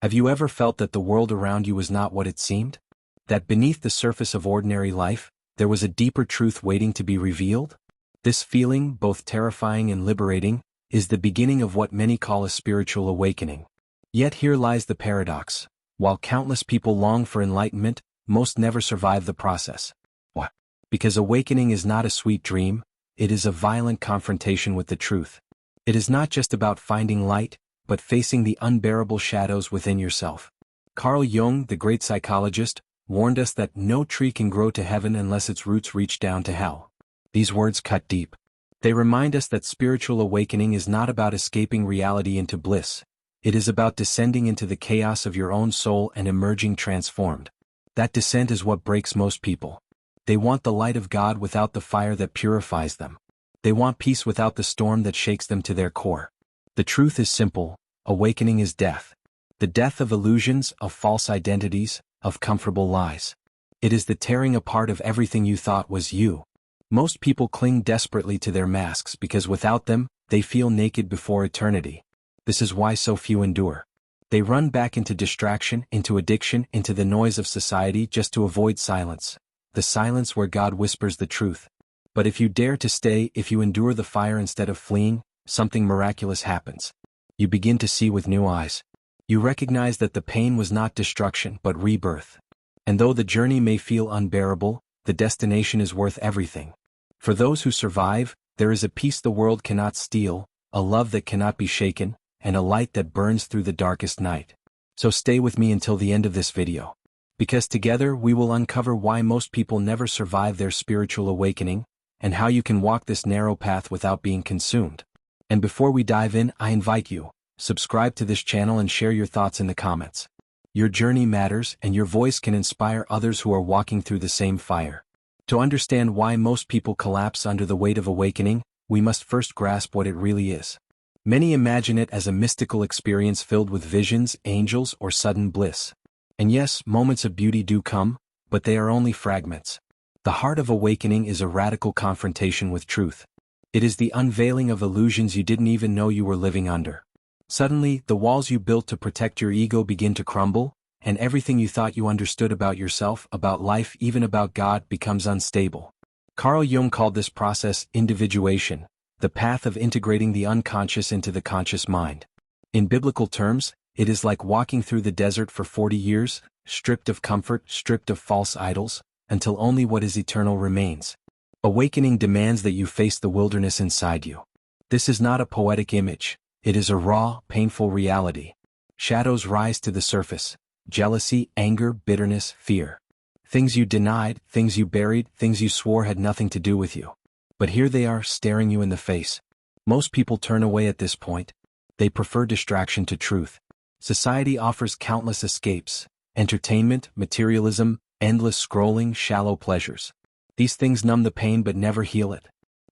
Have you ever felt that the world around you was not what it seemed? That beneath the surface of ordinary life, there was a deeper truth waiting to be revealed? This feeling, both terrifying and liberating, is the beginning of what many call a spiritual awakening. Yet here lies the paradox. While countless people long for enlightenment, most never survive the process. Why? Because awakening is not a sweet dream, it is a violent confrontation with the truth. It is not just about finding light, but facing the unbearable shadows within yourself. Carl Jung, the great psychologist, warned us that no tree can grow to heaven unless its roots reach down to hell. These words cut deep. They remind us that spiritual awakening is not about escaping reality into bliss. It is about descending into the chaos of your own soul and emerging transformed. That descent is what breaks most people. They want the light of God without the fire that purifies them. They want peace without the storm that shakes them to their core. The truth is simple: awakening is death. The death of illusions, of false identities, of comfortable lies. It is the tearing apart of everything you thought was you. Most people cling desperately to their masks because without them, they feel naked before eternity. This is why so few endure. They run back into distraction, into addiction, into the noise of society just to avoid silence. The silence where God whispers the truth. But if you dare to stay, if you endure the fire instead of fleeing, something miraculous happens. You begin to see with new eyes. You recognize that the pain was not destruction but rebirth. And though the journey may feel unbearable, the destination is worth everything. For those who survive, there is a peace the world cannot steal, a love that cannot be shaken, and a light that burns through the darkest night. So stay with me until the end of this video. Because together we will uncover why most people never survive their spiritual awakening, and how you can walk this narrow path without being consumed. And before we dive in, I invite you, subscribe to this channel and share your thoughts in the comments. Your journey matters, and your voice can inspire others who are walking through the same fire. To understand why most people collapse under the weight of awakening, we must first grasp what it really is. Many imagine it as a mystical experience filled with visions, angels, or sudden bliss. And yes, moments of beauty do come, but they are only fragments. The heart of awakening is a radical confrontation with truth. It is the unveiling of illusions you didn't even know you were living under. Suddenly, the walls you built to protect your ego begin to crumble, and everything you thought you understood about yourself, about life, even about God, becomes unstable. Carl Jung called this process individuation, the path of integrating the unconscious into the conscious mind. In biblical terms, it is like walking through the desert for 40 years, stripped of comfort, stripped of false idols, until only what is eternal remains. Awakening demands that you face the wilderness inside you. This is not a poetic image, it is a raw, painful reality. Shadows rise to the surface: jealousy, anger, bitterness, fear. Things you denied, things you buried, things you swore had nothing to do with you. But here they are, staring you in the face. Most people turn away at this point. They prefer distraction to truth. Society offers countless escapes: entertainment, materialism, endless scrolling, shallow pleasures. These things numb the pain but never heal it.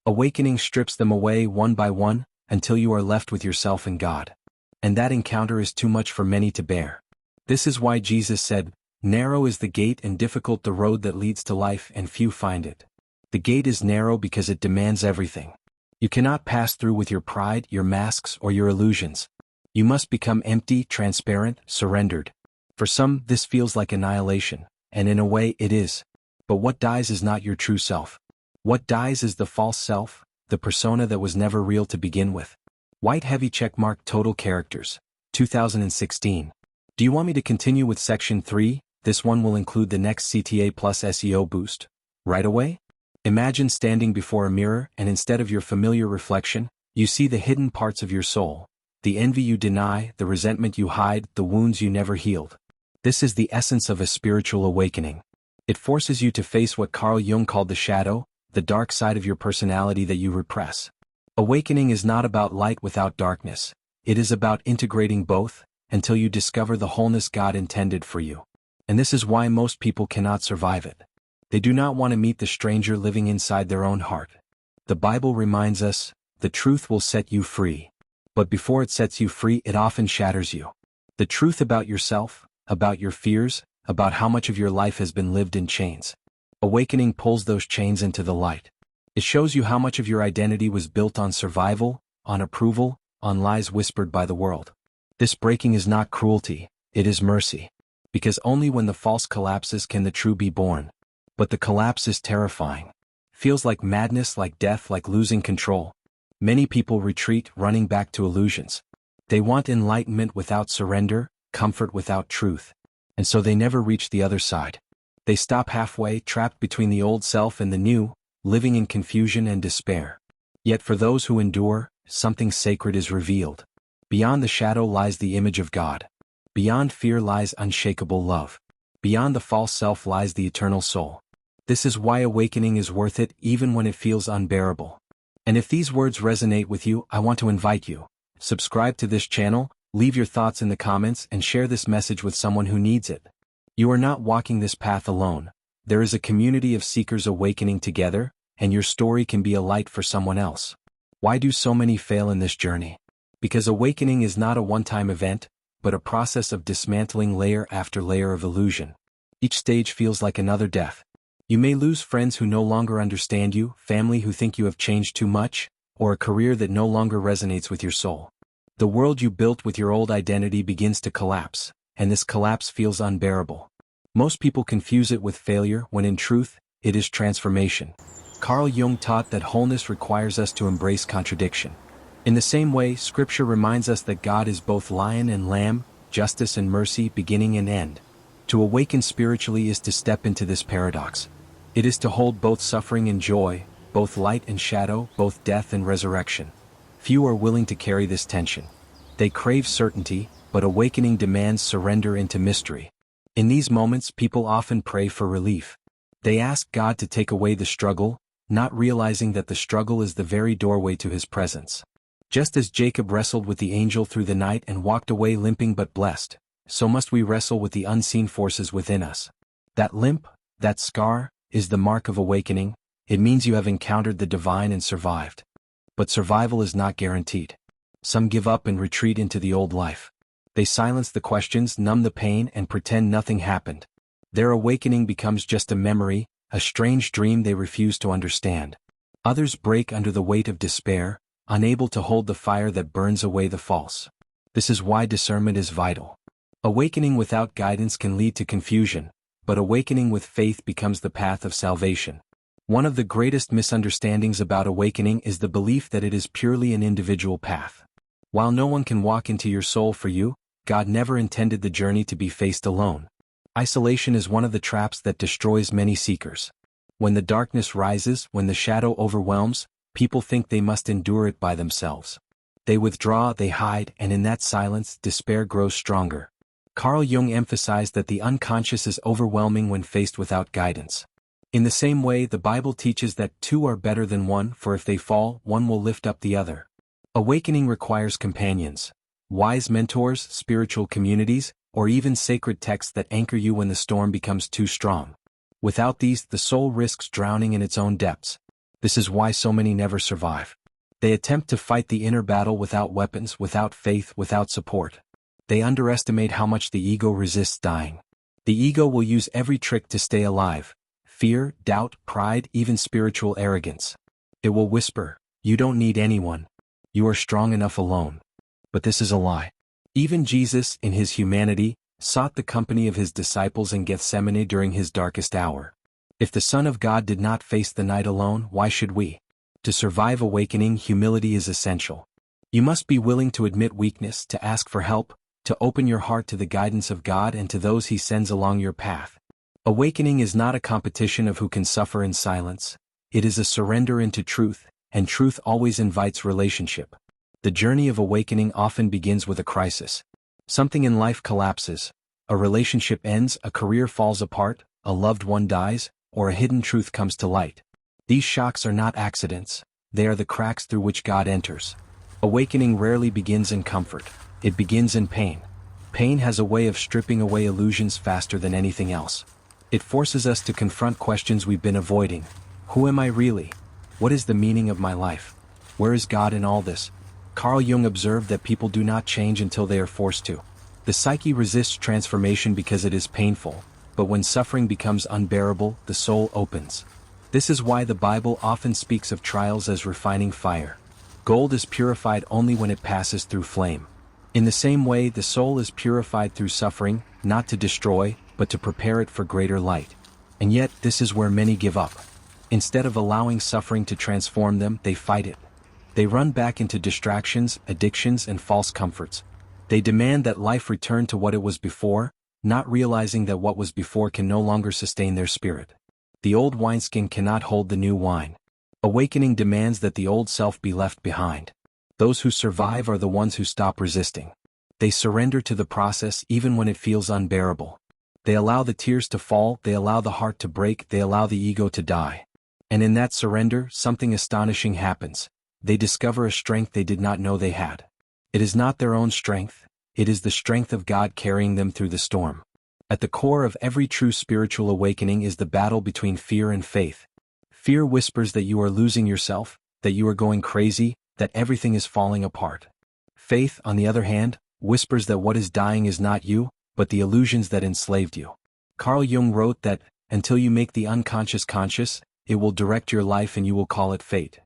Awakening strips them away one by one, until you are left with yourself and God. And that encounter is too much for many to bear. This is why Jesus said, "Narrow is the gate and difficult the road that leads to life, and few find it." The gate is narrow because it demands everything. You cannot pass through with your pride, your masks, or your illusions. You must become empty, transparent, surrendered. For some, this feels like annihilation, and in a way it is. But what dies is not your true self. What dies is the false self, the persona that was never real to begin with. White heavy checkmark total characters, 2016. Do you want me to continue with section 3? This one will include the next CTA plus SEO boost. Right away? Imagine standing before a mirror and instead of your familiar reflection, you see the hidden parts of your soul. The envy you deny, the resentment you hide, the wounds you never healed. This is the essence of a spiritual awakening. It forces you to face what Carl Jung called the shadow, the dark side of your personality that you repress. Awakening is not about light without darkness. It is about integrating both, until you discover the wholeness God intended for you. And this is why most people cannot survive it. They do not want to meet the stranger living inside their own heart. The Bible reminds us, the truth will set you free. But before it sets you free, it often shatters you. The truth about yourself, about your fears, about how much of your life has been lived in chains. Awakening pulls those chains into the light. It shows you how much of your identity was built on survival, on approval, on lies whispered by the world. This breaking is not cruelty, It is mercy. Because only when the false collapses can the true be born. But the collapse is terrifying. Feels like madness, like death, like losing control. Many people retreat, running back to illusions. They want enlightenment without surrender, comfort without truth. And so they never reach the other side. They stop halfway, trapped between the old self and the new, living in confusion and despair. Yet for those who endure, something sacred is revealed. Beyond the shadow lies the image of God. Beyond fear lies unshakable love. Beyond the false self lies the eternal soul. This is why awakening is worth it even when it feels unbearable. And if these words resonate with you, I want to invite you. Subscribe to this channel, leave your thoughts in the comments, and share this message with someone who needs it. You are not walking this path alone. There is a community of seekers awakening together, and your story can be a light for someone else. Why do so many fail in this journey? Because awakening is not a one-time event, but a process of dismantling layer after layer of illusion. Each stage feels like another death. You may lose friends who no longer understand you, family who think you have changed too much, or a career that no longer resonates with your soul. The world you built with your old identity begins to collapse, and this collapse feels unbearable. Most people confuse it with failure when in truth, it is transformation. Carl Jung taught that wholeness requires us to embrace contradiction. In the same way, Scripture reminds us that God is both lion and lamb, justice and mercy, beginning and end. To awaken spiritually is to step into this paradox. It is to hold both suffering and joy, both light and shadow, both death and resurrection. Few are willing to carry this tension. They crave certainty, but awakening demands surrender into mystery. In these moments, people often pray for relief. They ask God to take away the struggle, not realizing that the struggle is the very doorway to His presence. Just as Jacob wrestled with the angel through the night and walked away limping but blessed, so must we wrestle with the unseen forces within us. That limp, that scar, is the mark of awakening. It means you have encountered the divine and survived. But survival is not guaranteed. Some give up and retreat into the old life. They silence the questions, numb the pain, and pretend nothing happened. Their awakening becomes just a memory, a strange dream they refuse to understand. Others break under the weight of despair, unable to hold the fire that burns away the false. This is why discernment is vital. Awakening without guidance can lead to confusion, but awakening with faith becomes the path of salvation. One of the greatest misunderstandings about awakening is the belief that it is purely an individual path. While no one can walk into your soul for you, God never intended the journey to be faced alone. Isolation is one of the traps that destroys many seekers. When the darkness rises, when the shadow overwhelms, people think they must endure it by themselves. They withdraw, they hide, and in that silence, despair grows stronger. Carl Jung emphasized that the unconscious is overwhelming when faced without guidance. In the same way, the Bible teaches that two are better than one, for if they fall, one will lift up the other. Awakening requires companions, wise mentors, spiritual communities, or even sacred texts that anchor you when the storm becomes too strong. Without these, the soul risks drowning in its own depths. This is why so many never survive. They attempt to fight the inner battle without weapons, without faith, without support. They underestimate how much the ego resists dying. The ego will use every trick to stay alive. Fear, doubt, pride, even spiritual arrogance. It will whisper, "You don't need anyone. You are strong enough alone." But this is a lie. Even Jesus, in his humanity, sought the company of his disciples in Gethsemane during his darkest hour. If the Son of God did not face the night alone, why should we? To survive awakening, humility is essential. You must be willing to admit weakness, to ask for help, to open your heart to the guidance of God and to those He sends along your path. Awakening is not a competition of who can suffer in silence. It is a surrender into truth, and truth always invites relationship. The journey of awakening often begins with a crisis. Something in life collapses. A relationship ends, a career falls apart, a loved one dies, or a hidden truth comes to light. These shocks are not accidents. They are the cracks through which God enters. Awakening rarely begins in comfort. It begins in pain. Pain has a way of stripping away illusions faster than anything else. It forces us to confront questions we've been avoiding. Who am I really? What is the meaning of my life? Where is God in all this? Carl Jung observed that people do not change until they are forced to. The psyche resists transformation because it is painful, but when suffering becomes unbearable, the soul opens. This is why the Bible often speaks of trials as refining fire. Gold is purified only when it passes through flame. In the same way, the soul is purified through suffering, not to destroy, but to prepare it for greater light. And yet, this is where many give up. Instead of allowing suffering to transform them, they fight it. They run back into distractions, addictions, and false comforts. They demand that life return to what it was before, not realizing that what was before can no longer sustain their spirit. The old wineskin cannot hold the new wine. Awakening demands that the old self be left behind. Those who survive are the ones who stop resisting. They surrender to the process even when it feels unbearable. They allow the tears to fall, they allow the heart to break, they allow the ego to die. And in that surrender, something astonishing happens. They discover a strength they did not know they had. It is not their own strength, it is the strength of God carrying them through the storm. At the core of every true spiritual awakening is the battle between fear and faith. Fear whispers that you are losing yourself, that you are going crazy, that everything is falling apart. Faith, on the other hand, whispers that what is dying is not you, but the illusions that enslaved you. Carl Jung wrote that, until you make the unconscious conscious, it will direct your life and you will call it fate.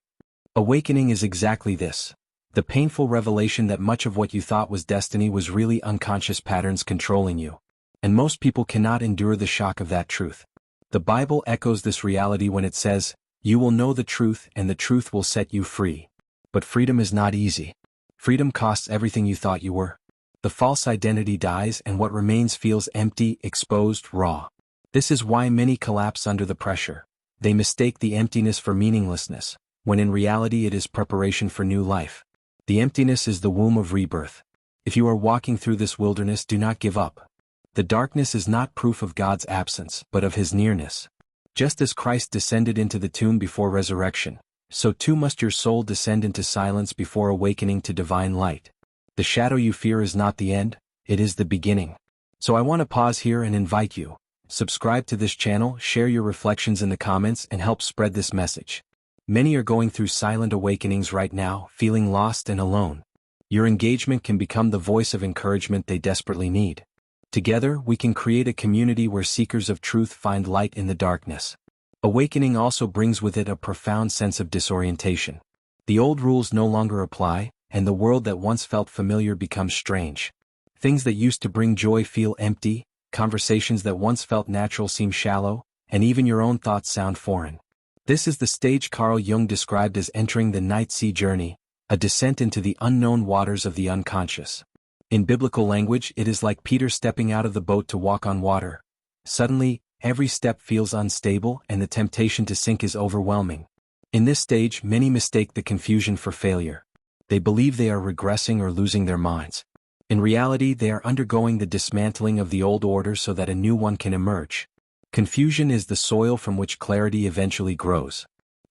Awakening is exactly this. The painful revelation that much of what you thought was destiny was really unconscious patterns controlling you. And most people cannot endure the shock of that truth. The Bible echoes this reality when it says, "You will know the truth and the truth will set you free." But freedom is not easy. Freedom costs everything you thought you were. The false identity dies and what remains feels empty, exposed, raw. This is why many collapse under the pressure. They mistake the emptiness for meaninglessness, when in reality it is preparation for new life. The emptiness is the womb of rebirth. If you are walking through this wilderness, do not give up. The darkness is not proof of God's absence, but of His nearness. Just as Christ descended into the tomb before resurrection, so too must your soul descend into silence before awakening to divine light. The shadow you fear is not the end, it is the beginning. So I want to pause here and invite you. Subscribe to this channel, share your reflections in the comments, and help spread this message. Many are going through silent awakenings right now, feeling lost and alone. Your engagement can become the voice of encouragement they desperately need. Together, we can create a community where seekers of truth find light in the darkness. Awakening also brings with it a profound sense of disorientation. The old rules no longer apply, and the world that once felt familiar becomes strange. Things that used to bring joy feel empty, conversations that once felt natural seem shallow, and even your own thoughts sound foreign. This is the stage Carl Jung described as entering the night sea journey, a descent into the unknown waters of the unconscious. In biblical language, it is like Peter stepping out of the boat to walk on water. Suddenly, every step feels unstable and the temptation to sink is overwhelming. In this stage, many mistake the confusion for failure. They believe they are regressing or losing their minds. In reality, they are undergoing the dismantling of the old order so that a new one can emerge. Confusion is the soil from which clarity eventually grows.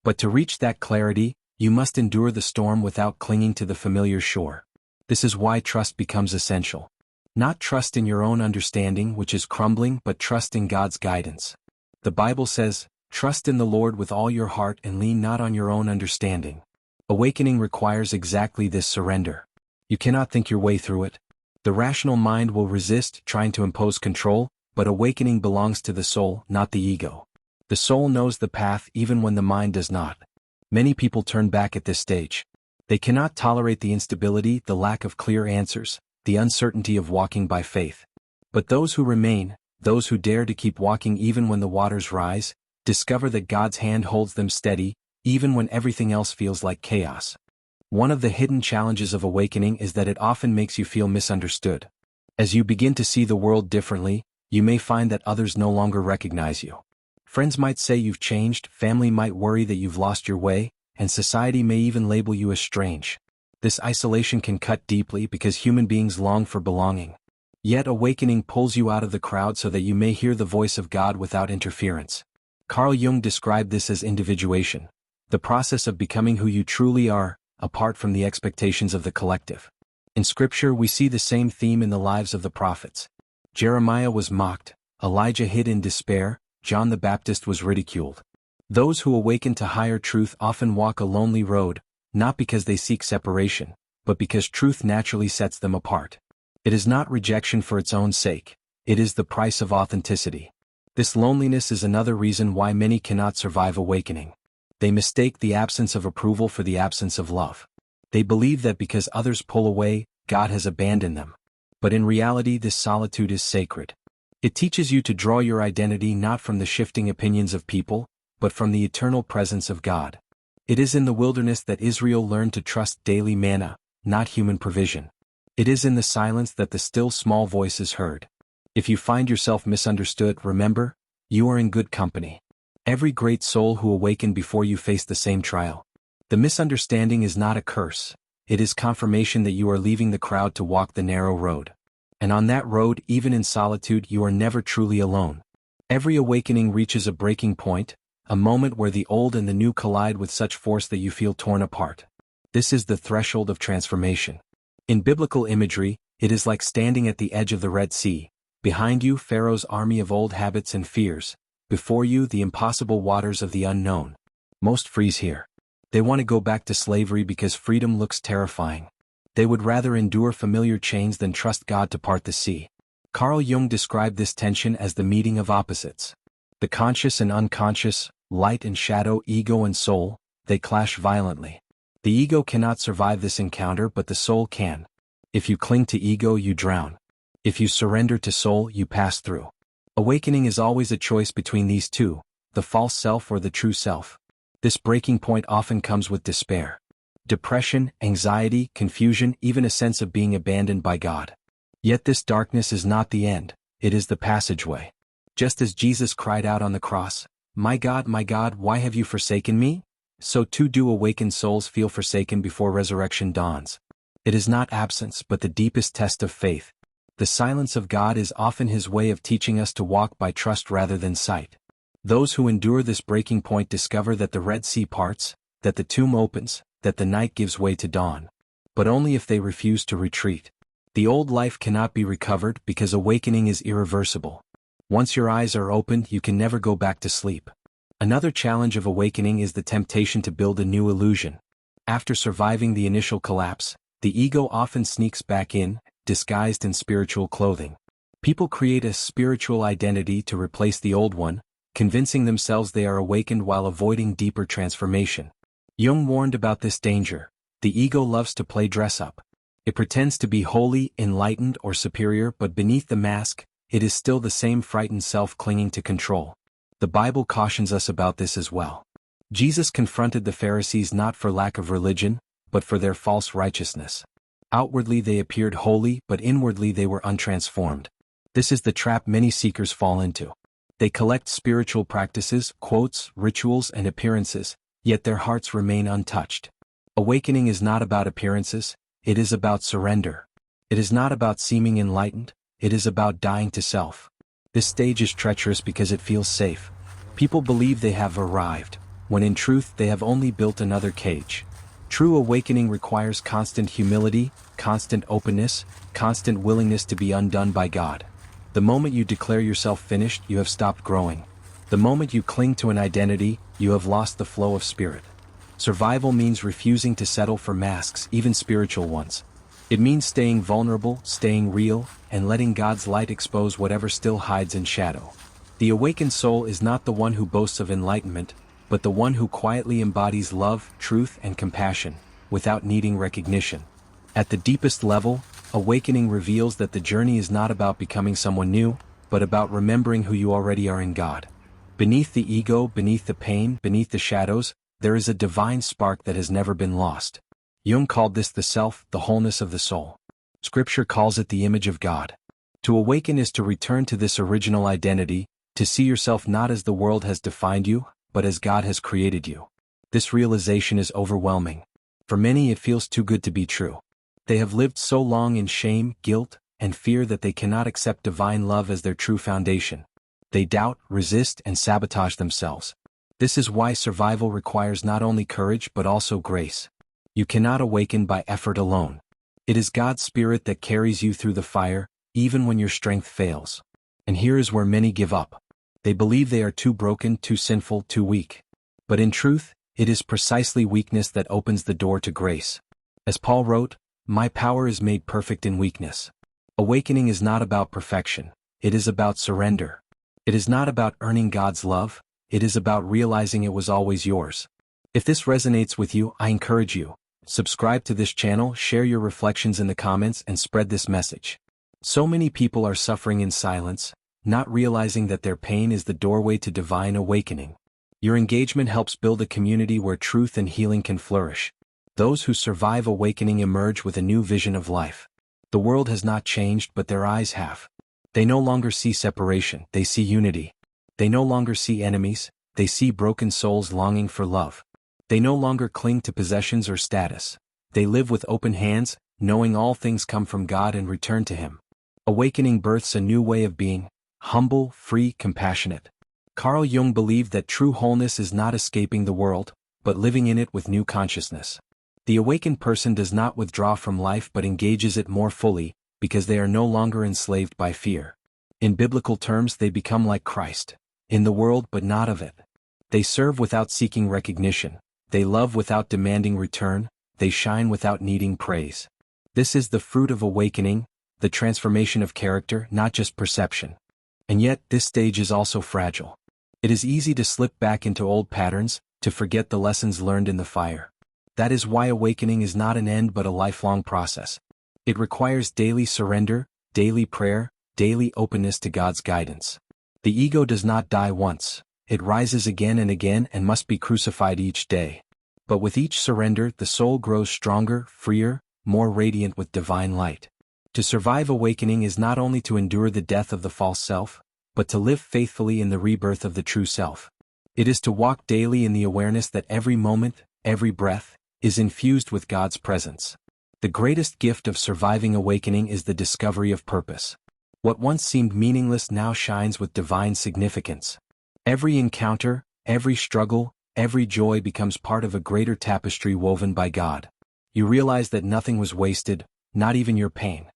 But to reach that clarity, you must endure the storm without clinging to the familiar shore. This is why trust becomes essential. Not trust in your own understanding, which is crumbling, but trust in God's guidance. The Bible says, "Trust in the Lord with all your heart and lean not on your own understanding." Awakening requires exactly this surrender. You cannot think your way through it. The rational mind will resist, trying to impose control, but awakening belongs to the soul, not the ego. The soul knows the path even when the mind does not. Many people turn back at this stage. They cannot tolerate the instability, the lack of clear answers, the uncertainty of walking by faith. But those who remain, those who dare to keep walking even when the waters rise, discover that God's hand holds them steady, even when everything else feels like chaos. One of the hidden challenges of awakening is that it often makes you feel misunderstood. As you begin to see the world differently, you may find that others no longer recognize you. Friends might say you've changed, family might worry that you've lost your way, and society may even label you as strange. This isolation can cut deeply because human beings long for belonging. Yet awakening pulls you out of the crowd so that you may hear the voice of God without interference. Carl Jung described this as individuation, the process of becoming who you truly are, apart from the expectations of the collective. In Scripture, we see the same theme in the lives of the prophets. Jeremiah was mocked, Elijah hid in despair, John the Baptist was ridiculed. Those who awaken to higher truth often walk a lonely road, not because they seek separation, but because truth naturally sets them apart. It is not rejection for its own sake, it is the price of authenticity. This loneliness is another reason why many cannot survive awakening. They mistake the absence of approval for the absence of love. They believe that because others pull away, God has abandoned them. But in reality, this solitude is sacred. It teaches you to draw your identity not from the shifting opinions of people, but from the eternal presence of God. It is in the wilderness that Israel learned to trust daily manna, not human provision. It is in the silence that the still small voice is heard. If you find yourself misunderstood, remember, you are in good company. Every great soul who awakened before you faced the same trial. The misunderstanding is not a curse, it is confirmation that you are leaving the crowd to walk the narrow road. And on that road, even in solitude, you are never truly alone. Every awakening reaches a breaking point, a moment where the old and the new collide with such force that you feel torn apart. This is the threshold of transformation. In biblical imagery, it is like standing at the edge of the Red Sea. Behind you, Pharaoh's army of old habits and fears. Before you, the impossible waters of the unknown. Most freeze here. They want to go back to slavery because freedom looks terrifying. They would rather endure familiar chains than trust God to part the sea. Carl Jung described this tension as the meeting of opposites. The conscious and unconscious, light and shadow, ego and soul, they clash violently. The ego cannot survive this encounter, but the soul can. If you cling to ego, you drown. If you surrender to soul, you pass through. Awakening is always a choice between these two, the false self or the true self. This breaking point often comes with despair. Depression, anxiety, confusion, even a sense of being abandoned by God. Yet this darkness is not the end, it is the passageway. Just as Jesus cried out on the cross, my God, why have you forsaken me?" So too do awakened souls feel forsaken before resurrection dawns. It is not absence but the deepest test of faith. The silence of God is often His way of teaching us to walk by trust rather than sight. Those who endure this breaking point discover that the Red Sea parts, that the tomb opens, that the night gives way to dawn. But only if they refuse to retreat. The old life cannot be recovered because awakening is irreversible. Once your eyes are opened, you can never go back to sleep. Another challenge of awakening is the temptation to build a new illusion. After surviving the initial collapse, the ego often sneaks back in, disguised in spiritual clothing. People create a spiritual identity to replace the old one, convincing themselves they are awakened while avoiding deeper transformation. Jung warned about this danger. The ego loves to play dress-up. It pretends to be holy, enlightened, or superior, but beneath the mask, it is still the same frightened self clinging to control. The Bible cautions us about this as well. Jesus confronted the Pharisees not for lack of religion, but for their false righteousness. Outwardly they appeared holy, but inwardly they were untransformed. This is the trap many seekers fall into. They collect spiritual practices, quotes, rituals, and appearances, yet their hearts remain untouched. Awakening is not about appearances, it is about surrender. It is not about seeming enlightened, it is about dying to self. This stage is treacherous because it feels safe. People believe they have arrived, when in truth they have only built another cage. True awakening requires constant humility, constant openness, constant willingness to be undone by God. The moment you declare yourself finished, you have stopped growing. The moment you cling to an identity, you have lost the flow of spirit. Survival means refusing to settle for masks, even spiritual ones. It means staying vulnerable, staying real, and letting God's light expose whatever still hides in shadow. The awakened soul is not the one who boasts of enlightenment, but the one who quietly embodies love, truth, and compassion, without needing recognition. At the deepest level, awakening reveals that the journey is not about becoming someone new, but about remembering who you already are in God. Beneath the ego, beneath the pain, beneath the shadows, there is a divine spark that has never been lost. Jung called this the self, the wholeness of the soul. Scripture calls it the image of God. To awaken is to return to this original identity, to see yourself not as the world has defined you, but as God has created you. This realization is overwhelming. For many it feels too good to be true. They have lived so long in shame, guilt, and fear that they cannot accept divine love as their true foundation. They doubt, resist, and sabotage themselves. This is why survival requires not only courage but also grace. You cannot awaken by effort alone. It is God's Spirit that carries you through the fire, even when your strength fails. And here is where many give up. They believe they are too broken, too sinful, too weak. But in truth, it is precisely weakness that opens the door to grace. As Paul wrote, "My power is made perfect in weakness." Awakening is not about perfection, it is about surrender. It is not about earning God's love, it is about realizing it was always yours. If this resonates with you, I encourage you, Subscribe to this channel, share your reflections in the comments, and spread this message. So many people are suffering in silence, not realizing that their pain is the doorway to divine awakening. Your engagement helps build a community where truth and healing can flourish. Those who survive awakening emerge with a new vision of life. The world has not changed, but their eyes have. They no longer see separation, they see unity. They no longer see enemies, they see broken souls longing for love. They no longer cling to possessions or status. They live with open hands, knowing all things come from God and return to Him. Awakening births a new way of being, humble, free, compassionate. Carl Jung believed that true wholeness is not escaping the world, but living in it with new consciousness. The awakened person does not withdraw from life but engages it more fully, because they are no longer enslaved by fear. In biblical terms, they become like Christ, in the world but not of it. They serve without seeking recognition, they love without demanding return, they shine without needing praise. This is the fruit of awakening, the transformation of character, not just perception. And yet, this stage is also fragile. It is easy to slip back into old patterns, to forget the lessons learned in the fire. That is why awakening is not an end but a lifelong process. It requires daily surrender, daily prayer, daily openness to God's guidance. The ego does not die once. It rises again and must be crucified each day. But with each surrender, the soul grows stronger, freer, more radiant with divine light. To survive awakening is not only to endure the death of the false self, but to live faithfully in the rebirth of the true self. It is to walk daily in the awareness that every moment, every breath, is infused with God's presence. The greatest gift of surviving awakening is the discovery of purpose. What once seemed meaningless now shines with divine significance. Every encounter, every struggle, every joy becomes part of a greater tapestry woven by God. You realize that nothing was wasted, not even your pain.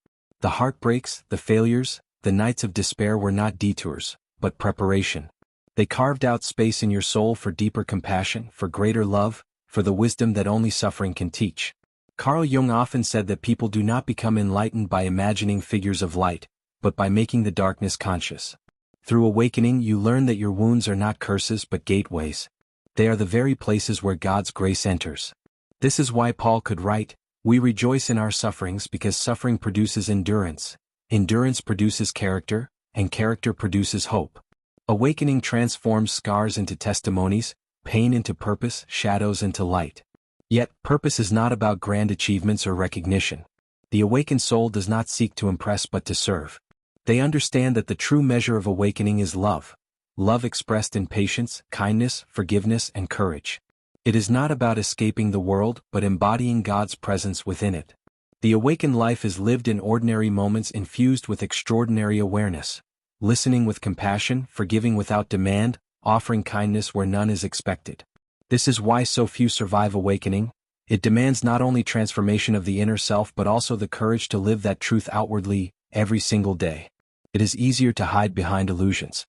The heartbreaks, the failures, the nights of despair were not detours, but preparation. They carved out space in your soul for deeper compassion, for greater love, for the wisdom that only suffering can teach. Carl Jung often said that people do not become enlightened by imagining figures of light, but by making the darkness conscious. Through awakening, you learn that your wounds are not curses but gateways. They are the very places where God's grace enters. This is why Paul could write, "We rejoice in our sufferings because suffering produces endurance, endurance produces character, and character produces hope." Awakening transforms scars into testimonies, pain into purpose, shadows into light. Yet, purpose is not about grand achievements or recognition. The awakened soul does not seek to impress but to serve. They understand that the true measure of awakening is love. Love expressed in patience, kindness, forgiveness, and courage. It is not about escaping the world but embodying God's presence within it. The awakened life is lived in ordinary moments infused with extraordinary awareness. Listening with compassion, forgiving without demand, offering kindness where none is expected. This is why so few survive awakening. It demands not only transformation of the inner self but also the courage to live that truth outwardly, every single day. It is easier to hide behind illusions.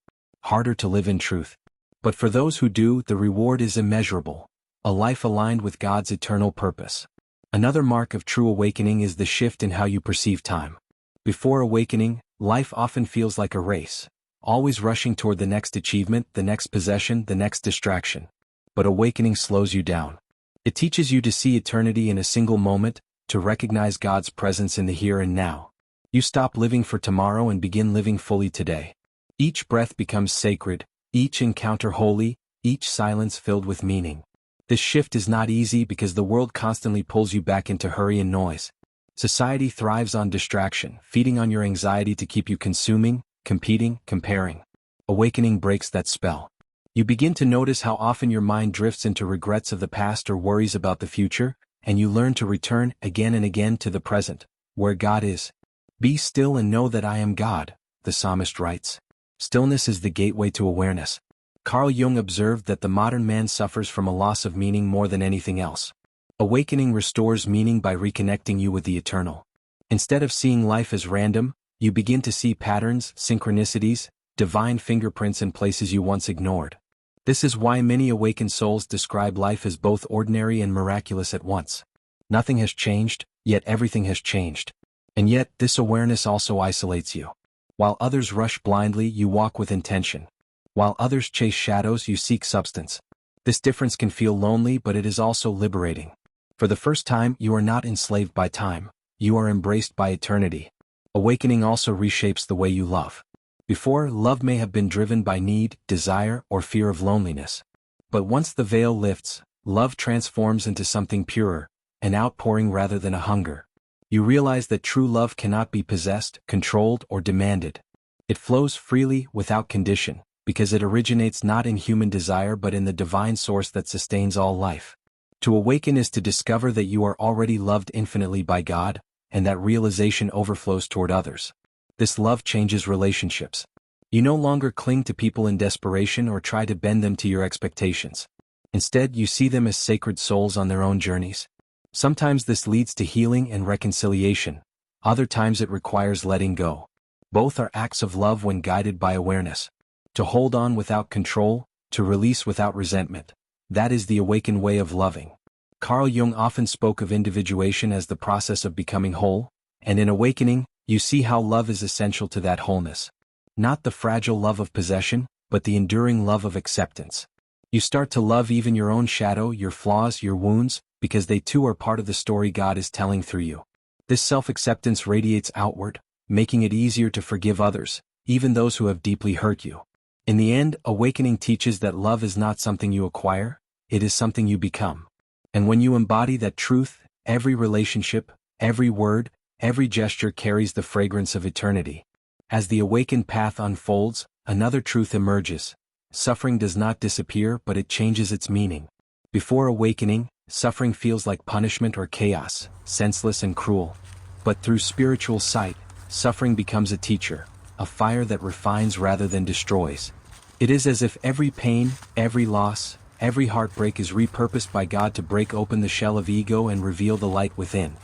Harder to live in truth. But for those who do, the reward is immeasurable. A life aligned with God's eternal purpose. Another mark of true awakening is the shift in how you perceive time. Before awakening, life often feels like a race. Always rushing toward the next achievement, the next possession, the next distraction. But awakening slows you down. It teaches you to see eternity in a single moment, to recognize God's presence in the here and now. You stop living for tomorrow and begin living fully today. Each breath becomes sacred, each encounter holy, each silence filled with meaning. This shift is not easy because the world constantly pulls you back into hurry and noise. Society thrives on distraction, feeding on your anxiety to keep you consuming, competing, comparing. Awakening breaks that spell. You begin to notice how often your mind drifts into regrets of the past or worries about the future, and you learn to return again and again to the present, where God is. "Be still and know that I am God," the psalmist writes. Stillness is the gateway to awareness. Carl Jung observed that the modern man suffers from a loss of meaning more than anything else. Awakening restores meaning by reconnecting you with the eternal. Instead of seeing life as random, you begin to see patterns, synchronicities, divine fingerprints in places you once ignored. This is why many awakened souls describe life as both ordinary and miraculous at once. Nothing has changed, yet everything has changed. And yet, this awareness also isolates you. While others rush blindly, you walk with intention. While others chase shadows, you seek substance. This difference can feel lonely, but it is also liberating. For the first time, you are not enslaved by time, you are embraced by eternity. Awakening also reshapes the way you love. Before, love may have been driven by need, desire, or fear of loneliness. But once the veil lifts, love transforms into something purer, an outpouring rather than a hunger. You realize that true love cannot be possessed, controlled, or demanded. It flows freely, without condition, because it originates not in human desire but in the divine source that sustains all life. To awaken is to discover that you are already loved infinitely by God, and that realization overflows toward others. This love changes relationships. You no longer cling to people in desperation or try to bend them to your expectations. Instead, you see them as sacred souls on their own journeys. Sometimes this leads to healing and reconciliation, other times it requires letting go. Both are acts of love when guided by awareness. To hold on without control, to release without resentment. That is the awakened way of loving. Carl Jung often spoke of individuation as the process of becoming whole, and in awakening, you see how love is essential to that wholeness. Not the fragile love of possession, but the enduring love of acceptance. You start to love even your own shadow, your flaws, your wounds, because they too are part of the story God is telling through you. This self-acceptance radiates outward, making it easier to forgive others, even those who have deeply hurt you. In the end, awakening teaches that love is not something you acquire, it is something you become. And when you embody that truth, every relationship, every word, every gesture carries the fragrance of eternity. As the awakened path unfolds, another truth emerges. Suffering does not disappear, but it changes its meaning. Before awakening, suffering feels like punishment or chaos, senseless and cruel. But through spiritual sight, suffering becomes a teacher, a fire that refines rather than destroys. It is as if every pain, every loss, every heartbreak is repurposed by God to break open the shell of ego and reveal the light within.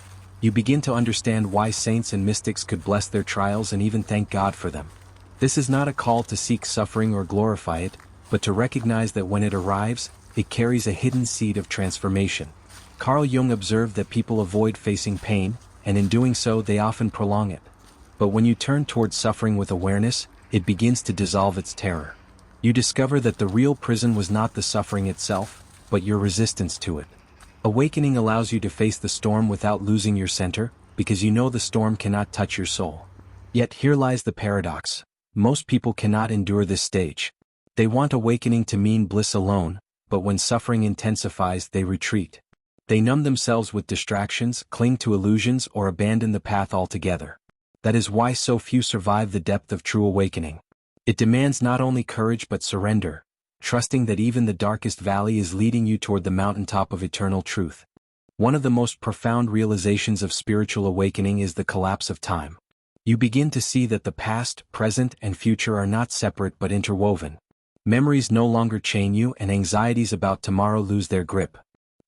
You begin to understand why saints and mystics could bless their trials and even thank God for them. This is not a call to seek suffering or glorify it, but to recognize that when it arrives, it carries a hidden seed of transformation. Carl Jung observed that people avoid facing pain, and in doing so they often prolong it. But when you turn towards suffering with awareness, it begins to dissolve its terror. You discover that the real prison was not the suffering itself, but your resistance to it. Awakening allows you to face the storm without losing your center, because you know the storm cannot touch your soul. Yet here lies the paradox. Most people cannot endure this stage. They want awakening to mean bliss alone, but when suffering intensifies, they retreat. They numb themselves with distractions, cling to illusions, or abandon the path altogether. That is why so few survive the depth of true awakening. It demands not only courage but surrender, trusting that even the darkest valley is leading you toward the mountaintop of eternal truth. One of the most profound realizations of spiritual awakening is the collapse of time. You begin to see that the past, present, and future are not separate but interwoven. Memories no longer chain you, and anxieties about tomorrow lose their grip.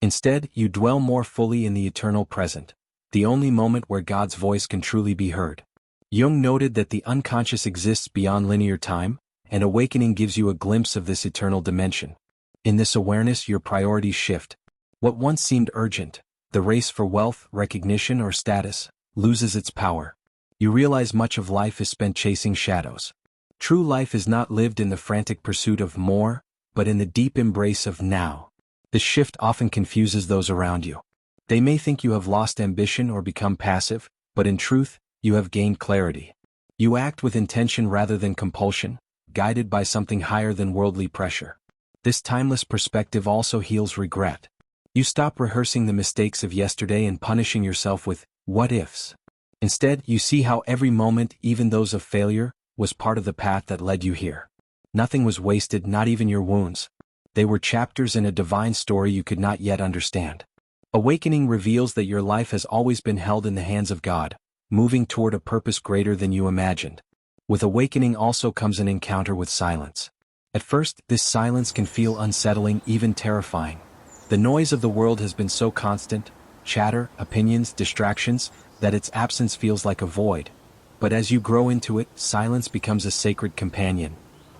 Instead, you dwell more fully in the eternal present, the only moment where God's voice can truly be heard. Jung noted that the unconscious exists beyond linear time, and awakening gives you a glimpse of this eternal dimension. In this awareness, your priorities shift. What once seemed urgent, the race for wealth, recognition, or status, loses its power. You realize much of life is spent chasing shadows. True life is not lived in the frantic pursuit of more, but in the deep embrace of now. This shift often confuses those around you. They may think you have lost ambition or become passive, but in truth, you have gained clarity. You act with intention rather than compulsion, guided by something higher than worldly pressure. This timeless perspective also heals regret. You stop rehearsing the mistakes of yesterday and punishing yourself with what-ifs. Instead, you see how every moment, even those of failure, was part of the path that led you here. Nothing was wasted, not even your wounds. They were chapters in a divine story you could not yet understand. Awakening reveals that your life has always been held in the hands of God, moving toward a purpose greater than you imagined. With awakening also comes an encounter with silence. At first, this silence can feel unsettling, even terrifying. The noise of the world has been so constant, chatter, opinions, distractions, that its absence feels like a void. But as you grow into it, silence becomes a sacred companion.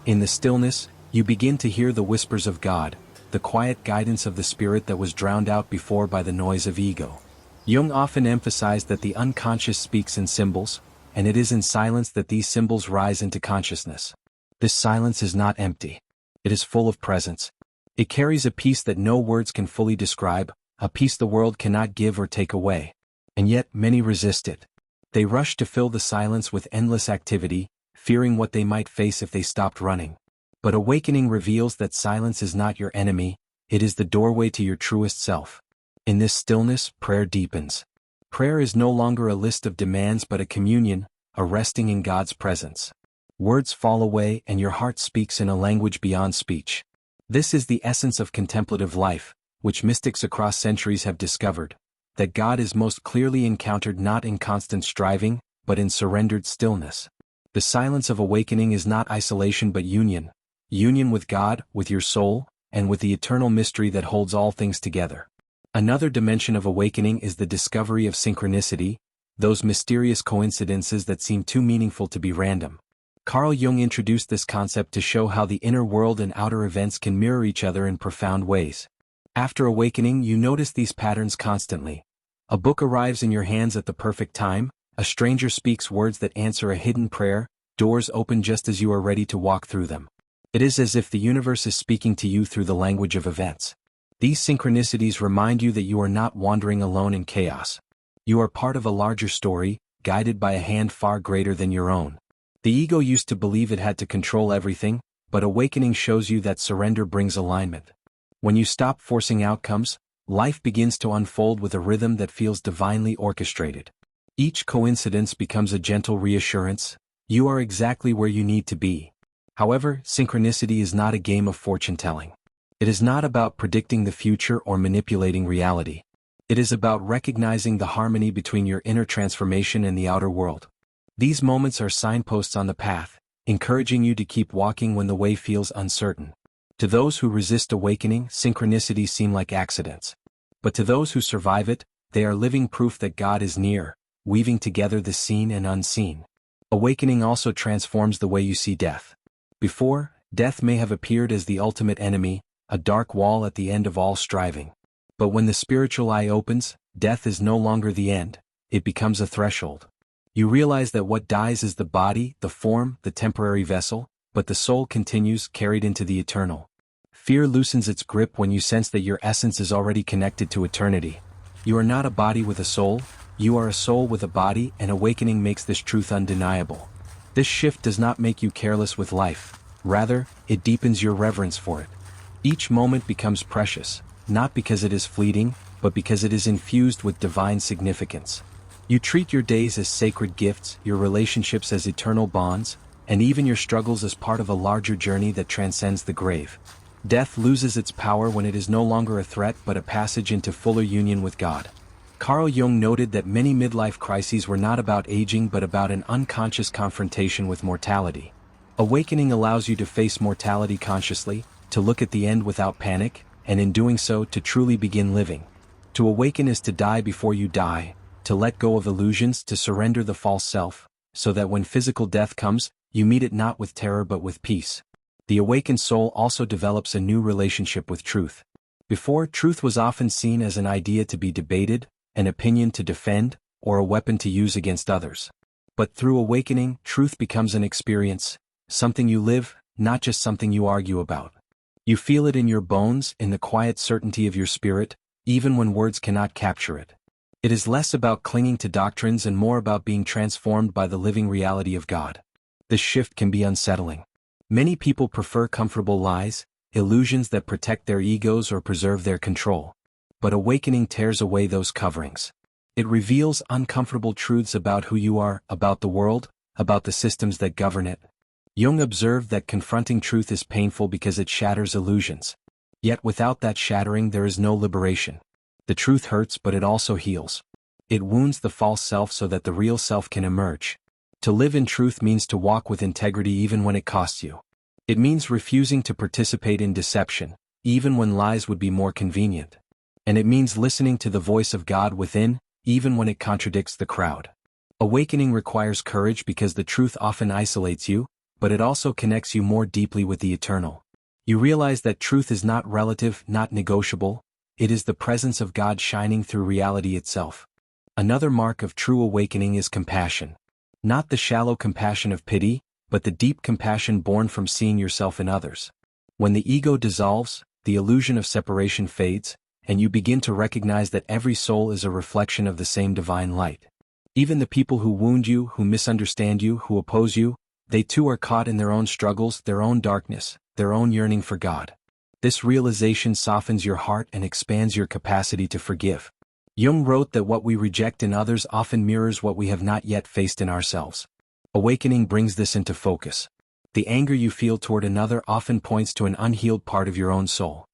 In the stillness, you begin to hear the whispers of God, the quiet guidance of the spirit that was drowned out before by the noise of ego. Jung often emphasized that the unconscious speaks in symbols, and it is in silence that these symbols rise into consciousness. This silence is not empty. It is full of presence. It carries a peace that no words can fully describe, a peace the world cannot give or take away. And yet, many resist it. They rush to fill the silence with endless activity, fearing what they might face if they stopped running. But awakening reveals that silence is not your enemy, it is the doorway to your truest self. In this stillness, prayer deepens. Prayer is no longer a list of demands but a communion, a resting in God's presence. Words fall away and your heart speaks in a language beyond speech. This is the essence of contemplative life, which mystics across centuries have discovered, that God is most clearly encountered not in constant striving, but in surrendered stillness. The silence of awakening is not isolation but union. Union with God, with your soul, and with the eternal mystery that holds all things together. Another dimension of awakening is the discovery of synchronicity, those mysterious coincidences that seem too meaningful to be random. Carl Jung introduced this concept to show how the inner world and outer events can mirror each other in profound ways. After awakening, you notice these patterns constantly. A book arrives in your hands at the perfect time, a stranger speaks words that answer a hidden prayer, doors open just as you are ready to walk through them. It is as if the universe is speaking to you through the language of events. These synchronicities remind you that you are not wandering alone in chaos. You are part of a larger story, guided by a hand far greater than your own. The ego used to believe it had to control everything, but awakening shows you that surrender brings alignment. When you stop forcing outcomes, life begins to unfold with a rhythm that feels divinely orchestrated. Each coincidence becomes a gentle reassurance, you are exactly where you need to be. However, synchronicity is not a game of fortune-telling. It is not about predicting the future or manipulating reality. It is about recognizing the harmony between your inner transformation and the outer world. These moments are signposts on the path, encouraging you to keep walking when the way feels uncertain. To those who resist awakening, synchronicities seem like accidents. But to those who survive it, they are living proof that God is near, weaving together the seen and unseen. Awakening also transforms the way you see death. Before, death may have appeared as the ultimate enemy, a dark wall at the end of all striving. But when the spiritual eye opens, death is no longer the end, it becomes a threshold. You realize that what dies is the body, the form, the temporary vessel, but the soul continues, carried into the eternal. Fear loosens its grip when you sense that your essence is already connected to eternity. You are not a body with a soul, you are a soul with a body, and awakening makes this truth undeniable. This shift does not make you careless with life, rather, it deepens your reverence for it. Each moment becomes precious, not because it is fleeting, but because it is infused with divine significance. You treat your days as sacred gifts, your relationships as eternal bonds, and even your struggles as part of a larger journey that transcends the grave. Death loses its power when it is no longer a threat but a passage into fuller union with God. Carl Jung noted that many midlife crises were not about aging but about an unconscious confrontation with mortality. Awakening allows you to face mortality consciously, to look at the end without panic, and in doing so to truly begin living. To awaken is to die before you die, to let go of illusions, to surrender the false self, so that when physical death comes, you meet it not with terror but with peace. The awakened soul also develops a new relationship with truth. Before, truth was often seen as an idea to be debated, an opinion to defend, or a weapon to use against others. But through awakening, truth becomes an experience, something you live, not just something you argue about. You feel it in your bones, in the quiet certainty of your spirit, even when words cannot capture it. It is less about clinging to doctrines and more about being transformed by the living reality of God. This shift can be unsettling. Many people prefer comfortable lies, illusions that protect their egos or preserve their control. But awakening tears away those coverings. It reveals uncomfortable truths about who you are, about the world, about the systems that govern it. Jung observed that confronting truth is painful because it shatters illusions. Yet without that shattering there is no liberation. The truth hurts but it also heals. It wounds the false self so that the real self can emerge. To live in truth means to walk with integrity even when it costs you. It means refusing to participate in deception, even when lies would be more convenient. And it means listening to the voice of God within, even when it contradicts the crowd. Awakening requires courage because the truth often isolates you, but it also connects you more deeply with the eternal. You realize that truth is not relative, not negotiable, it is the presence of God shining through reality itself. Another mark of true awakening is compassion. Not the shallow compassion of pity, but the deep compassion born from seeing yourself in others. When the ego dissolves, the illusion of separation fades, and you begin to recognize that every soul is a reflection of the same divine light. Even the people who wound you, who misunderstand you, who oppose you, they too are caught in their own struggles, their own darkness, their own yearning for God. This realization softens your heart and expands your capacity to forgive. Jung wrote that what we reject in others often mirrors what we have not yet faced in ourselves. Awakening brings this into focus. The anger you feel toward another often points to an unhealed part of your own soul.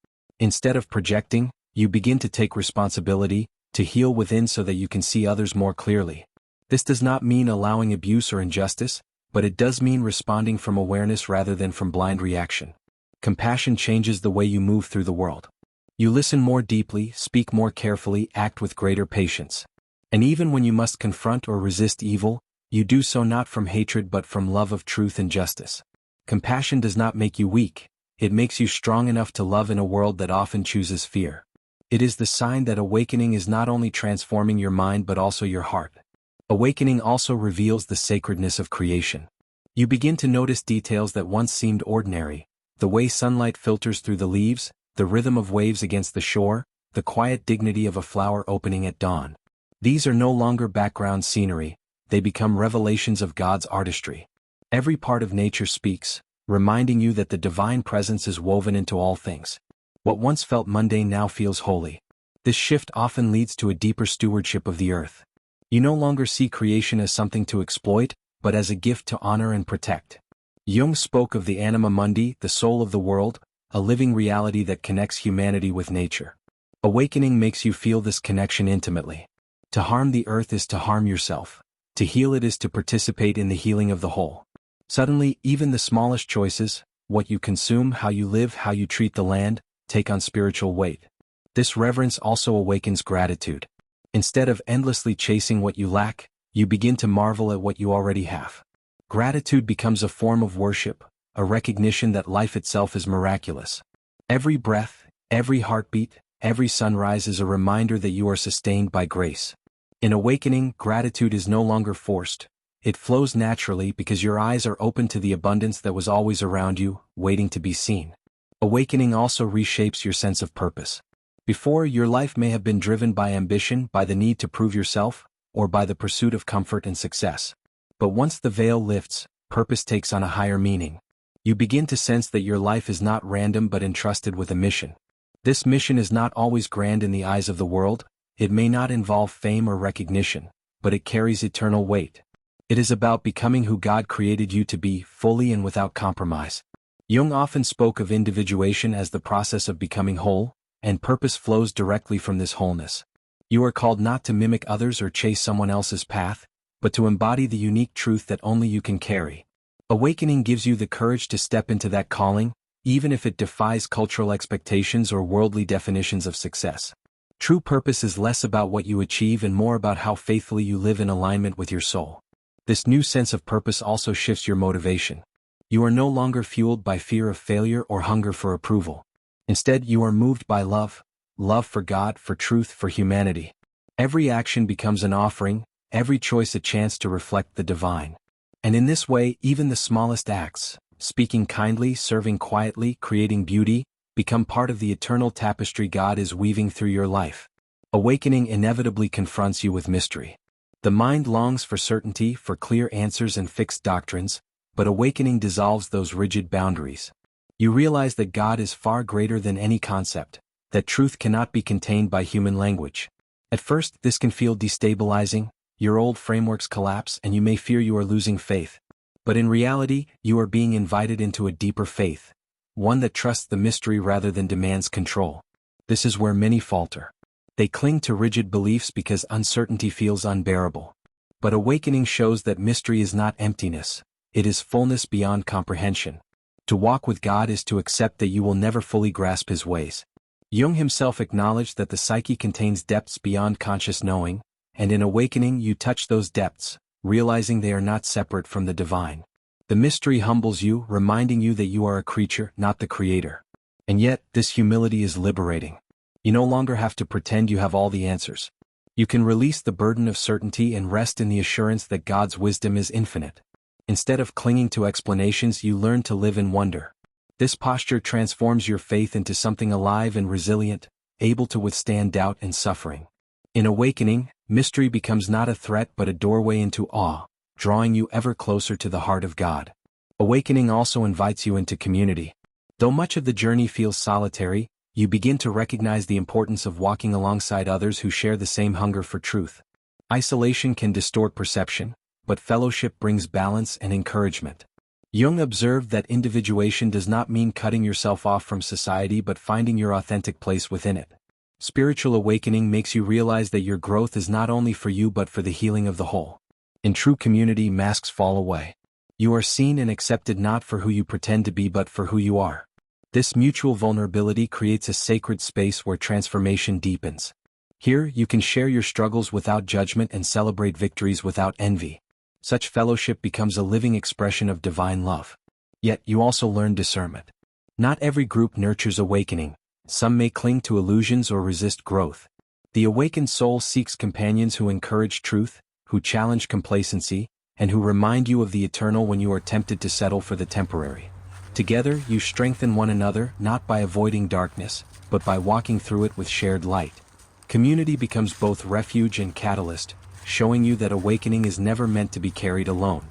Instead of projecting, you begin to take responsibility, to heal within so that you can see others more clearly. This does not mean allowing abuse or injustice, but it does mean responding from awareness rather than from blind reaction. Compassion changes the way you move through the world. You listen more deeply, speak more carefully, act with greater patience. And even when you must confront or resist evil, you do so not from hatred but from love of truth and justice. Compassion does not make you weak, it makes you strong enough to love in a world that often chooses fear. It is the sign that awakening is not only transforming your mind but also your heart. Awakening also reveals the sacredness of creation. You begin to notice details that once seemed ordinary, the way sunlight filters through the leaves, the rhythm of waves against the shore, the quiet dignity of a flower opening at dawn. These are no longer background scenery, they become revelations of God's artistry. Every part of nature speaks, reminding you that the divine presence is woven into all things. What once felt mundane now feels holy. This shift often leads to a deeper stewardship of the earth. You no longer see creation as something to exploit, but as a gift to honor and protect. Jung spoke of the anima mundi, the soul of the world, a living reality that connects humanity with nature. Awakening makes you feel this connection intimately. To harm the earth is to harm yourself. To heal it is to participate in the healing of the whole. Suddenly, even the smallest choices, what you consume, how you live, how you treat the land, take on spiritual weight. This reverence also awakens gratitude. Instead of endlessly chasing what you lack, you begin to marvel at what you already have. Gratitude becomes a form of worship, a recognition that life itself is miraculous. Every breath, every heartbeat, every sunrise is a reminder that you are sustained by grace. In awakening, gratitude is no longer forced. It flows naturally because your eyes are open to the abundance that was always around you, waiting to be seen. Awakening also reshapes your sense of purpose. Before, your life may have been driven by ambition, by the need to prove yourself, or by the pursuit of comfort and success. But once the veil lifts, purpose takes on a higher meaning. You begin to sense that your life is not random but entrusted with a mission. This mission is not always grand in the eyes of the world, it may not involve fame or recognition, but it carries eternal weight. It is about becoming who God created you to be, fully and without compromise. Jung often spoke of individuation as the process of becoming whole, and purpose flows directly from this wholeness. You are called not to mimic others or chase someone else's path, but to embody the unique truth that only you can carry. Awakening gives you the courage to step into that calling, even if it defies cultural expectations or worldly definitions of success. True purpose is less about what you achieve and more about how faithfully you live in alignment with your soul. This new sense of purpose also shifts your motivation. You are no longer fueled by fear of failure or hunger for approval. Instead, you are moved by love for God, for truth, for humanity. Every action becomes an offering, every choice a chance to reflect the divine. And in this way, even the smallest acts, speaking kindly, serving quietly, creating beauty, become part of the eternal tapestry God is weaving through your life. Awakening inevitably confronts you with mystery. The mind longs for certainty, for clear answers and fixed doctrines, but awakening dissolves those rigid boundaries. You realize that God is far greater than any concept, that truth cannot be contained by human language. At first, this can feel destabilizing, your old frameworks collapse and you may fear you are losing faith. But in reality, you are being invited into a deeper faith, one that trusts the mystery rather than demands control. This is where many falter. They cling to rigid beliefs because uncertainty feels unbearable. But awakening shows that mystery is not emptiness, it is fullness beyond comprehension. To walk with God is to accept that you will never fully grasp His ways. Jung himself acknowledged that the psyche contains depths beyond conscious knowing, and in awakening you touch those depths, realizing they are not separate from the divine. The mystery humbles you, reminding you that you are a creature, not the creator. And yet, this humility is liberating. You no longer have to pretend you have all the answers. You can release the burden of certainty and rest in the assurance that God's wisdom is infinite. Instead of clinging to explanations, you learn to live in wonder. This posture transforms your faith into something alive and resilient, able to withstand doubt and suffering. In awakening, mystery becomes not a threat but a doorway into awe, drawing you ever closer to the heart of God. Awakening also invites you into community. Though much of the journey feels solitary, you begin to recognize the importance of walking alongside others who share the same hunger for truth. Isolation can distort perception, but fellowship brings balance and encouragement. Jung observed that individuation does not mean cutting yourself off from society but finding your authentic place within it. Spiritual awakening makes you realize that your growth is not only for you but for the healing of the whole. In true community, masks fall away. You are seen and accepted not for who you pretend to be but for who you are. This mutual vulnerability creates a sacred space where transformation deepens. Here, you can share your struggles without judgment and celebrate victories without envy. Such fellowship becomes a living expression of divine love. Yet, you also learn discernment. Not every group nurtures awakening. Some may cling to illusions or resist growth. The awakened soul seeks companions who encourage truth, who challenge complacency, and who remind you of the eternal when you are tempted to settle for the temporary. Together, you strengthen one another not by avoiding darkness, but by walking through it with shared light. Community becomes both refuge and catalyst, showing you that awakening is never meant to be carried alone.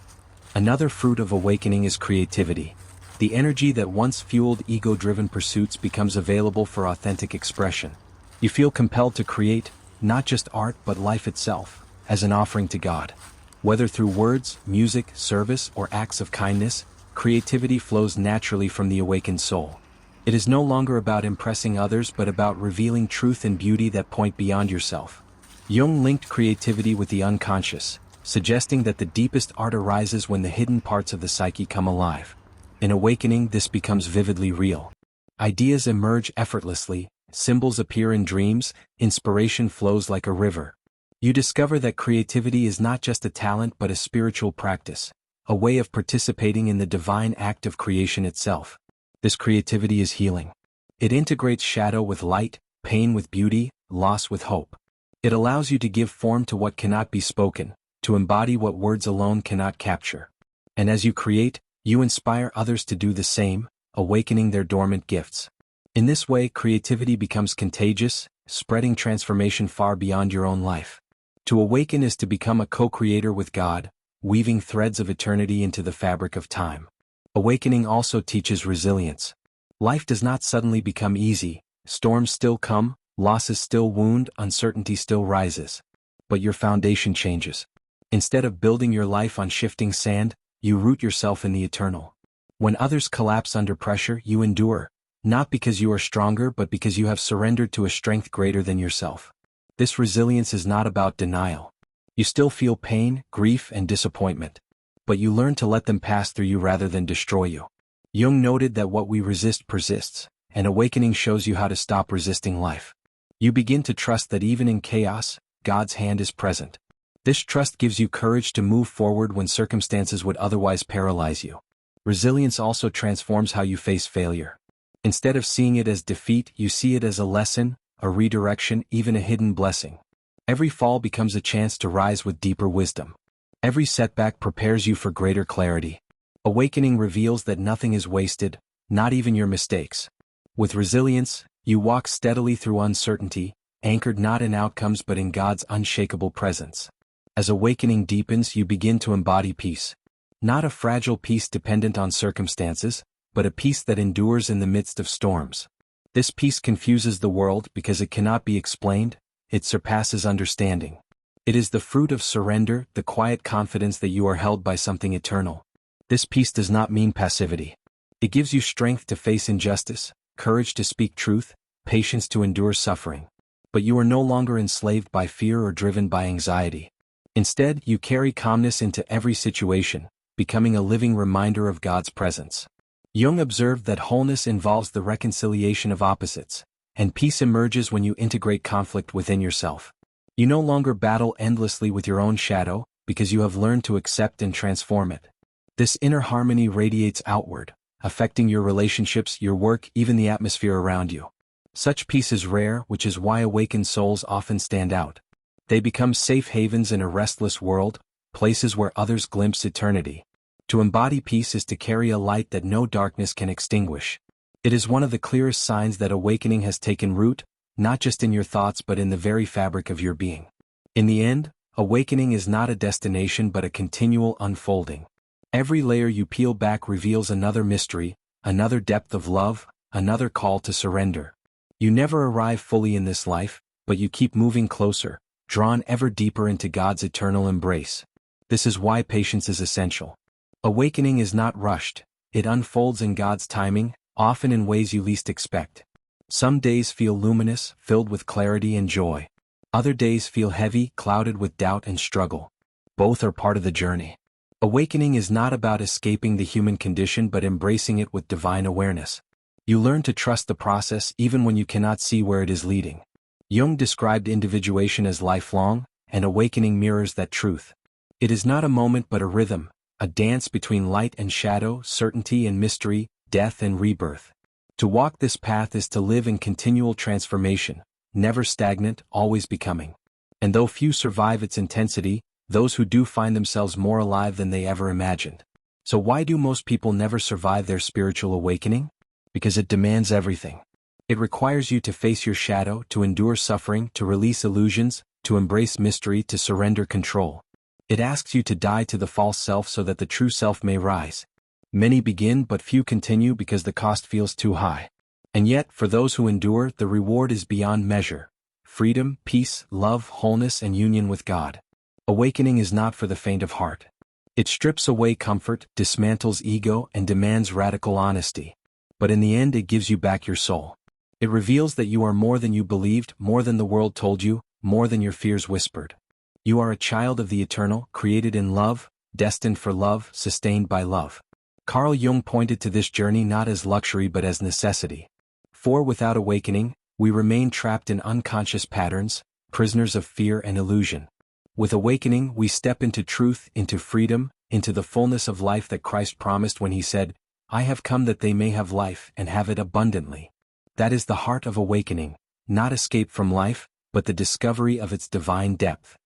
Another fruit of awakening is creativity. The energy that once fueled ego-driven pursuits becomes available for authentic expression. You feel compelled to create, not just art but life itself, as an offering to God. Whether through words, music, service, or acts of kindness, creativity flows naturally from the awakened soul. It is no longer about impressing others but about revealing truth and beauty that point beyond yourself. Jung linked creativity with the unconscious, suggesting that the deepest art arises when the hidden parts of the psyche come alive. In awakening, this becomes vividly real. Ideas emerge effortlessly, symbols appear in dreams, inspiration flows like a river. You discover that creativity is not just a talent but a spiritual practice, a way of participating in the divine act of creation itself. This creativity is healing. It integrates shadow with light, pain with beauty, loss with hope. It allows you to give form to what cannot be spoken, to embody what words alone cannot capture. And as you create, you inspire others to do the same, awakening their dormant gifts. In this way, creativity becomes contagious, spreading transformation far beyond your own life. To awaken is to become a co-creator with God, weaving threads of eternity into the fabric of time. Awakening also teaches resilience. Life does not suddenly become easy, storms still come, losses still wound, uncertainty still rises. But your foundation changes. Instead of building your life on shifting sand, you root yourself in the eternal. When others collapse under pressure, you endure, not because you are stronger but because you have surrendered to a strength greater than yourself. This resilience is not about denial. You still feel pain, grief, and disappointment. But you learn to let them pass through you rather than destroy you. Jung noted that what we resist persists, and awakening shows you how to stop resisting life. You begin to trust that even in chaos, God's hand is present. This trust gives you courage to move forward when circumstances would otherwise paralyze you. Resilience also transforms how you face failure. Instead of seeing it as defeat, you see it as a lesson, a redirection, even a hidden blessing. Every fall becomes a chance to rise with deeper wisdom. Every setback prepares you for greater clarity. Awakening reveals that nothing is wasted, not even your mistakes. With resilience, you walk steadily through uncertainty, anchored not in outcomes but in God's unshakable presence. As awakening deepens, you begin to embody peace. Not a fragile peace dependent on circumstances, but a peace that endures in the midst of storms. This peace confuses the world because it cannot be explained, it surpasses understanding. It is the fruit of surrender, the quiet confidence that you are held by something eternal. This peace does not mean passivity. It gives you strength to face injustice, courage to speak truth, patience to endure suffering. But you are no longer enslaved by fear or driven by anxiety. Instead, you carry calmness into every situation, becoming a living reminder of God's presence. Jung observed that wholeness involves the reconciliation of opposites, and peace emerges when you integrate conflict within yourself. You no longer battle endlessly with your own shadow, because you have learned to accept and transform it. This inner harmony radiates outward, affecting your relationships, your work, even the atmosphere around you. Such peace is rare, which is why awakened souls often stand out. They become safe havens in a restless world, places where others glimpse eternity. To embody peace is to carry a light that no darkness can extinguish. It is one of the clearest signs that awakening has taken root, not just in your thoughts but in the very fabric of your being. In the end, awakening is not a destination but a continual unfolding. Every layer you peel back reveals another mystery, another depth of love, another call to surrender. You never arrive fully in this life, but you keep moving closer, drawn ever deeper into God's eternal embrace. This is why patience is essential. Awakening is not rushed, it unfolds in God's timing, often in ways you least expect. Some days feel luminous, filled with clarity and joy. Other days feel heavy, clouded with doubt and struggle. Both are part of the journey. Awakening is not about escaping the human condition but embracing it with divine awareness. You learn to trust the process even when you cannot see where it is leading. Jung described individuation as lifelong, and awakening mirrors that truth. It is not a moment but a rhythm, a dance between light and shadow, certainty and mystery, death and rebirth. To walk this path is to live in continual transformation, never stagnant, always becoming. And though few survive its intensity, those who do find themselves more alive than they ever imagined. So why do most people never survive their spiritual awakening? Because it demands everything. It requires you to face your shadow, to endure suffering, to release illusions, to embrace mystery, to surrender control. It asks you to die to the false self so that the true self may rise. Many begin but few continue because the cost feels too high. And yet, for those who endure, the reward is beyond measure. Freedom, peace, love, wholeness and union with God. Awakening is not for the faint of heart. It strips away comfort, dismantles ego and demands radical honesty. But in the end it gives you back your soul. It reveals that you are more than you believed, more than the world told you, more than your fears whispered. You are a child of the eternal, created in love, destined for love, sustained by love. Carl Jung pointed to this journey not as luxury but as necessity. For without awakening, we remain trapped in unconscious patterns, prisoners of fear and illusion. With awakening, we step into truth, into freedom, into the fullness of life that Christ promised when he said, "I have come that they may have life and have it abundantly." That is the heart of awakening, not escape from life, but the discovery of its divine depth.